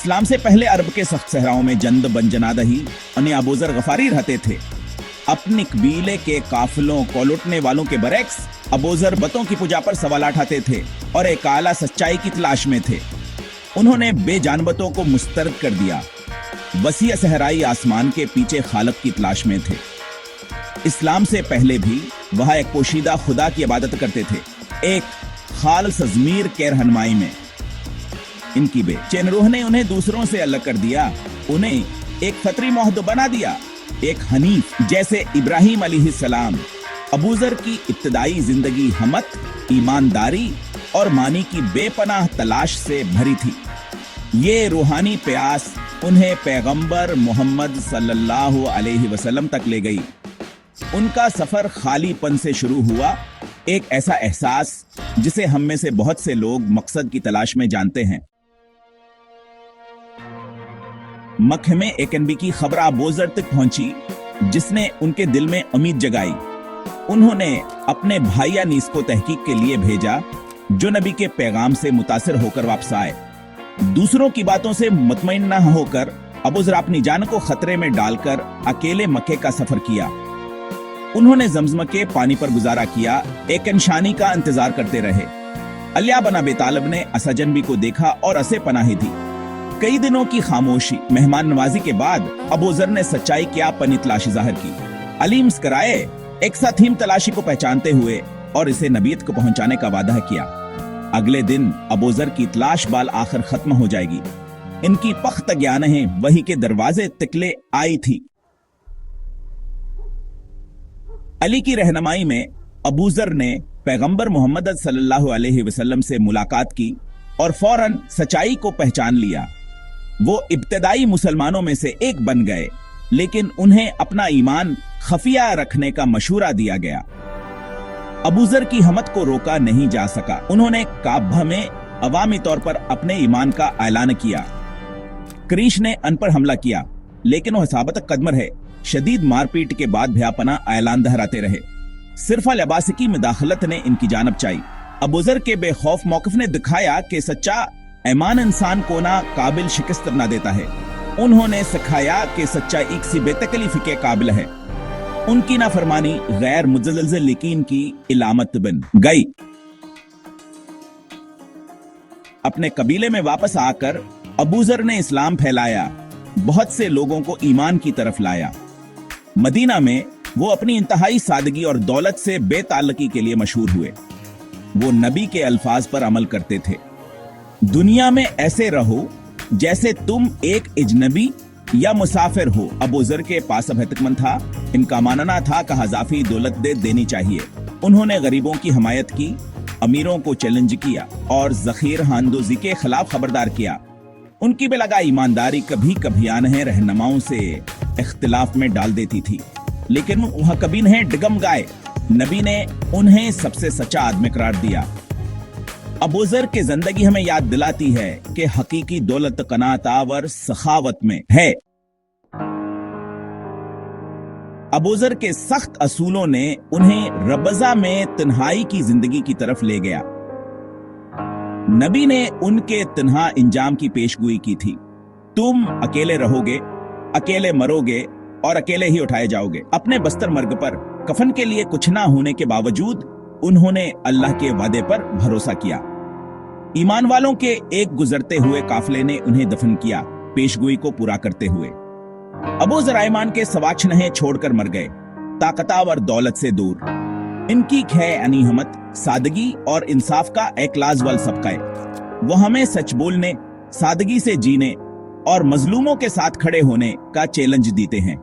इस्लाम से पहले अरब के सख्त सहराओं में जंद बन जनादही और अबूजर गफारी रहते थे। अपने कबीले के काफिलों को लुटने वालों के बरक्स अबूजर बतों की पूजा पर सवाल उठाते थे और एक आला सच्चाई की तलाश में थे। उन्होंने बेजानबतों को मुस्तरद कर दिया, वसी सहराई आसमान के पीछे खालिक की तलाश में थे। इस्लाम से पहले भी वह एक पोशीदा खुदा की इबादत करते थे, एक खालिस ज़मीर के रहनुमाई में। इनकी बेचैन रूह ने उन्हें दूसरों से अलग कर दिया, उन्हें एक फतरी मोहद बना दिया, एक हनीफ जैसे इब्राहिम अलैहिस्सलाम। अबूजर की इब्तदाई जिंदगी हमत, ईमानदारी और मानी की बेपनाह तलाश से भरी थी। ये रूहानी प्यास उन्हें पैगंबर मोहम्मद सल्लल्लाहु अलैहि वसल्लम तक ले गई। उनका सफर खालीपन से शुरू हुआ, एक ऐसा एहसास जिसे हम में से बहुत से लोग मकसद की तलाश में जानते हैं। मक्के में एक नबी की खबर अबूजर तक पहुंची, जिसने उनके दिल में उम्मीद जगाई। उन्होंने अपने भाई अनीस को तहकीक के लिए भेजा, जो नबी के पैगाम से मुतासिर होकर वापस आए। दूसरों की बातों से मुतमईन न होकर अबूजर अपनी जान को खतरे में डालकर अकेले मक्के का सफर किया। उन्होंने जमजम के पानी पर गुजारा किया, एक निशानी का इंतजार करते रहे। अलिया बिन अबी तालिब ने असजनबी को देखा और असे पनाही दी। कई दिनों की खामोशी, मेहमान नवाजी के बाद अबूजर ने सच्चाई क्या पनी तलाशी जाहिर की। अली मुस्कराए, एक साथ हिम तलाशी को पहचानते हुए और इसे नबीयत को पहुंचाने का वादा किया। अगले दिन अबूजर की तलाश बाल आखिर खत्म हो जाएगी। इनकी पख्त ज्ञानें वही के दरवाजे तिकले आई थी। अली की रहनुमाई में अबूजर ने पैगंबर मोहम्मद सल्लल्लाहु अलैहि वसल्लम से मुलाकात की और फौरन सच्चाई को पहचान लिया। वो इब्तदाई मुसलमानों में से एक बन गए, लेकिन उन्हें अपना ईमान खफिया रखने का मशूरा दिया गया। अबूजर की हमत को रोका नहीं जा सका। उन्होंने काबा में अवामी तौर पर अपने ईमान का ऐलान किया। क्रीश ने अन पर हमला किया, लेकिन वह साबित कदम रहे। शदीद मारपीट के बाद भी अपना ऐलान दोहराते रहे। सिर्फ अल-अब्बासी की मुदाखलत ने इनकी जानब चाही। अबूजर के बेखौफ मौक़िफ ने दिखाया कि सच्चा ईमान इंसान को ना काबिल शिकस्त न देता है। उन्होंने सिखाया कि सच्चाई किसी बेतकलीफी के काबिल है। उनकी नाफरमानी गैर मुतज़लज़िल यकीन की इलामत बन गई। अपने कबीले में वापस आकर अबूजर ने इस्लाम फैलाया, बहुत से लोगों को ईमान की तरफ लाया। मदीना में वो अपनी इंतहाई सादगी और दौलत से बेताल्लुकी के लिए मशहूर हुए। वो नबी के अल्फाज पर अमल करते थे, दुनिया में ऐसे रहो जैसे तुम एक अजनबी या मुसाफिर हो। अबूजर के पास अब हतकमंद था। इनका मानना था कि हज़ाफी दौलत देनी चाहिए। उन्होंने गरीबों की हिमायत की, अमीरों को चैलेंज किया और ज़ख़ीर हानदोज़ी के खिलाफ खबरदार किया। उनकी बेलगा ईमानदारी कभी कभी आने रहनुमाओं से इख्तिलाफ में डाल देती थी, लेकिन वह कभी नहीं डिगम गाए। नबी ने उन्हें सबसे सच्चा आदमी करार दिया। अबूजर की जिंदगी हमें याद दिलाती है कि हकीकी दौलत कनात और सखावत में है। अबूजर के सख्त असूलों ने उन्हें रबजा में तन्हाई की जिंदगी की तरफ ले गया। नबी ने उनके तन्हा इंजाम की पेशगोई की थी। तुम अकेले रहोगे, अकेले मरोगे और अकेले ही उठाए जाओगे। अपने बस्तर मर्ग पर कफन के लिए कुछ ना होने के बावजूद उन्होंने अल्लाह के वादे पर भरोसा किया। ईमान वालों के एक गुजरते हुए काफिले ने उन्हें दफन किया, पेशगोई को पूरा करते हुए। अबूजर ईमान के सवाचनहे छोड़कर मर गए, ताकतवर दौलत से दूर। इनकी खे यानी हमत, सादगी और इंसाफ का एक लाजवाल सबका है। वो हमें सच बोलने, सादगी से जीने और मजलूमों के साथ खड़े होने का चैलेंज देते हैं।